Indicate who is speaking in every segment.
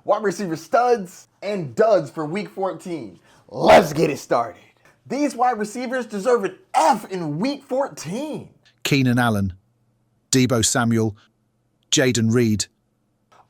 Speaker 1: wide receiver studs and duds for week 14. Let's get it started. These wide receivers deserve an F in week 14.
Speaker 2: Keenan Allen, Deebo Samuel, Jaden Reed.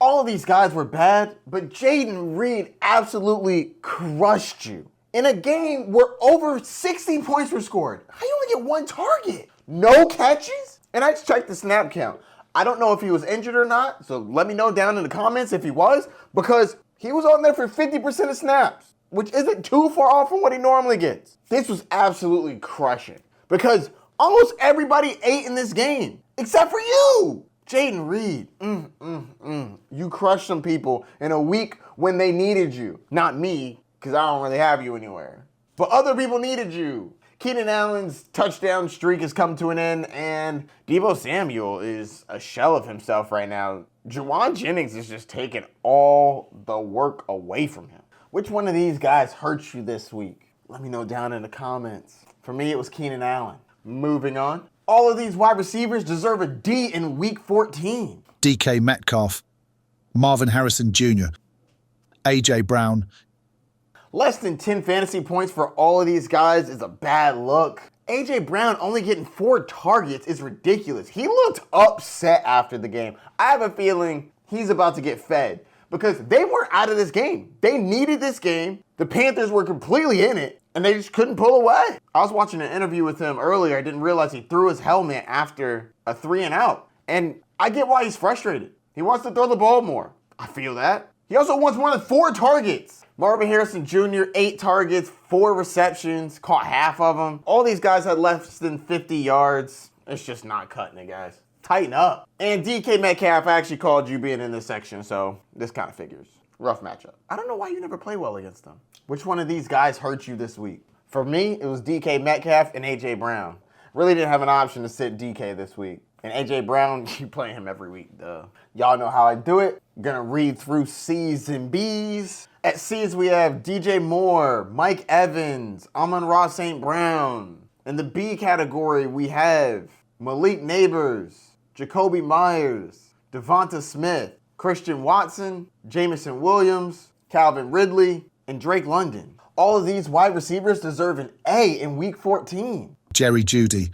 Speaker 1: All of these guys were bad, but Jaden Reed absolutely crushed you. In a game where over 60 points were scored, how you only get one target? No catches? And I just checked the snap count. I don't know if he was injured or not, so let me know down in the comments if he was, because he was on there for 50% of snaps, which isn't too far off from what he normally gets. This was absolutely crushing, because almost everybody ate in this game, except for you. Jaden Reed, you crushed some people in a week when they needed you. Not me, because I don't really have you anywhere. But other people needed you. Keenan Allen's touchdown streak has come to an end, and Deebo Samuel is a shell of himself right now. Jauan Jennings is just taking all the work away from him. Which one of these guys hurt you this week? Let me know down in the comments. For me, it was Keenan Allen. Moving on. All of these wide receivers deserve a D in week 14.
Speaker 2: DK Metcalf, Marvin Harrison Jr., AJ Brown.
Speaker 1: Less than 10 fantasy points for all of these guys is a bad look. AJ Brown only getting 4 targets is ridiculous. He looked upset after the game. I have a feeling he's about to get fed because they weren't out of this game. They needed this game. The Panthers were completely in it, and they just couldn't pull away. I was watching an interview with him earlier. I didn't realize he threw his helmet after a 3-and-out. And I get why he's frustrated. He wants to throw the ball more. I feel that. He also wants more than 4 targets. Marvin Harrison Jr., 8 targets, 4 receptions, caught half of them. All these guys had less than 50 yards. It's just not cutting it, guys. Tighten up. And DK Metcalf actually called you being in this section, so this kind of figures. Rough matchup. I don't know why you never play well against them. Which one of these guys hurt you this week? For me, it was DK Metcalf and AJ Brown. Really didn't have an option to sit DK this week. And AJ Brown, you play him every week, duh. Y'all know how I do it. Gonna read through C's and B's. At C's, we have DJ Moore, Mike Evans, Amon-Ra St. Brown. In the B category, we have Malik Neighbors, Jacoby Myers, Devonta Smith, Christian Watson, Jamison Williams, Calvin Ridley, and Drake London. All of these wide receivers deserve an A in week 14.
Speaker 2: Jerry Jeudy,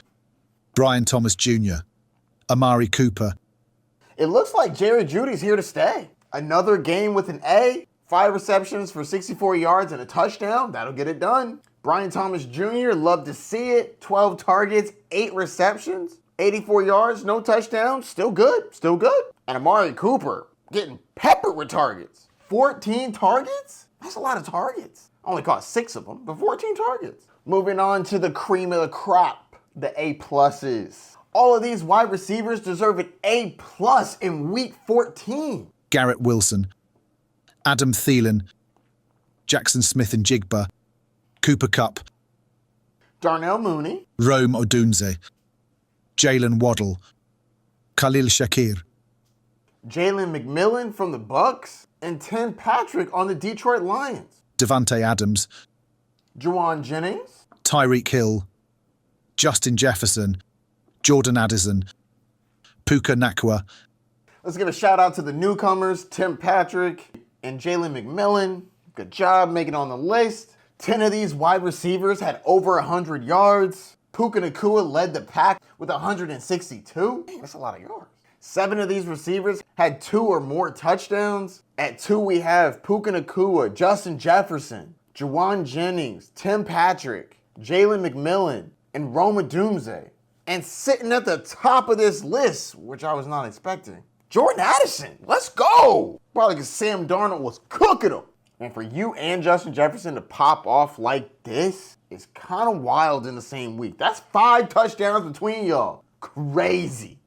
Speaker 2: Brian Thomas Jr., Amari Cooper.
Speaker 1: It looks like Jerry Jeudy's here to stay. Another game with an A, 5 receptions for 64 yards and a touchdown. That'll get it done. Brian Thomas Jr., love to see it. 12 targets, 8 receptions, 84 yards, no touchdowns. Still good, still good. And Amari Cooper getting peppered with targets. 14 targets? That's a lot of targets. Only caught 6 of them, but 14 targets. Moving on to the cream of the crop, the A+s. All of these wide receivers deserve an A+ in week 14.
Speaker 2: Garrett Wilson, Adam Thielen, Jackson Smith and Jigba, Cooper Kupp,
Speaker 1: Darnell Mooney,
Speaker 2: Rome Odunze, Jalen Waddle, Khalil Shakir,
Speaker 1: Jalen McMillan from the Bucks, and Tim Patrick on the Detroit Lions.
Speaker 2: Devontae Adams,
Speaker 1: Jauan Jennings,
Speaker 2: Tyreek Hill, Justin Jefferson, Jordan Addison, Puka Nacua.
Speaker 1: Let's give a shout out to the newcomers, Tim Patrick and Jalen McMillan. Good job making it on the list. 10 of these wide receivers had over 100 yards. Puka Nacua led the pack with 162. Dang, that's a lot of yards. 7 of these receivers had 2 or more touchdowns. At 2, we have Puka Nacua, Justin Jefferson, Jauan Jennings, Tim Patrick, Jalen McMillan, and Rome Odunze. And sitting at the top of this list, which I was not expecting, Jordan Addison. Let's go. Probably because Sam Darnold was cooking him. And for you and Justin Jefferson to pop off like this is kind of wild in the same week. That's 5 touchdowns between y'all. Crazy.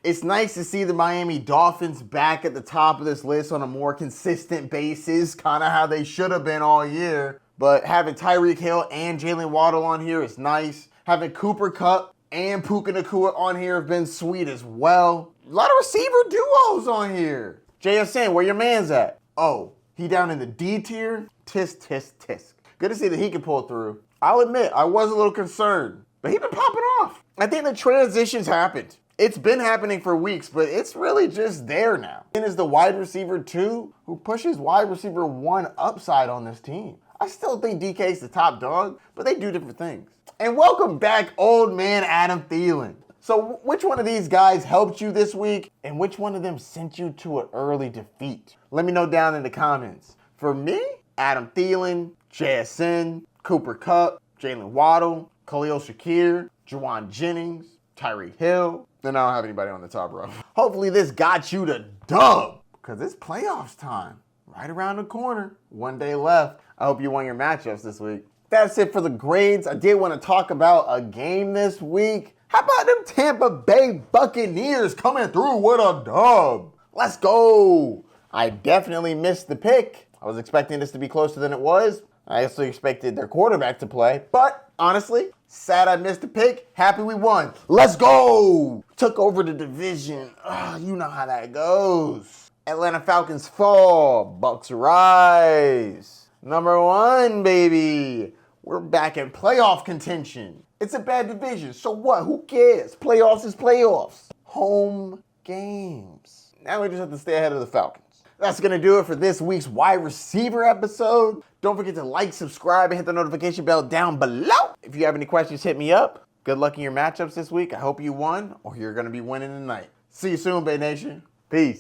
Speaker 1: It's nice to see the Miami Dolphins back at the top of this list on a more consistent basis, kind of how they should have been all year. But having Tyreek Hill and Jalen Waddle on here is nice. Having Cooper Kupp and Puka Nacua on here have been sweet as well. A lot of receiver duos on here. JSN, where your man's at? Oh, he down in the D tier? Tisk, tisk, tisk. Good to see that he can pull through. I'll admit, I was a little concerned, but he been popping off. I think the transitions happened. It's been happening for weeks, but it's really just there now. And is the wide receiver 2 who pushes wide receiver 1 upside on this team. I still think DK's the top dog, but they do different things. And welcome back, old man Adam Thielen. So which one of these guys helped you this week, and which one of them sent you to an early defeat? Let me know down in the comments. For me, Adam Thielen, JSN, Cooper Kupp, Jalen Waddle, Khalil Shakir, Juwan Jennings, Tyreek Hill. Then I don't have anybody on the top row. Hopefully this got you the dub, because it's playoffs time. Right around the corner. 1 day left. I hope you won your matchups this week. That's it for the grades. I did want to talk about a game this week. How about them Tampa Bay Buccaneers coming through with a dub? Let's go. I definitely missed the pick. I was expecting this to be closer than it was. I also expected their quarterback to play. But honestly, sad I missed the pick. Happy we won. Let's go. Took over the division. You know how that goes. Atlanta Falcons fall. Bucks rise. Number 1, baby. We're back in playoff contention. It's a bad division, so what? Who cares? Playoffs is playoffs. Home games. Now we just have to stay ahead of the Falcons. That's going to do it for this week's wide receiver episode. Don't forget to like, subscribe, and hit the notification bell down below. If you have any questions, hit me up. Good luck in your matchups this week. I hope you won, or you're going to be winning tonight. See you soon, Bay Nation. Peace.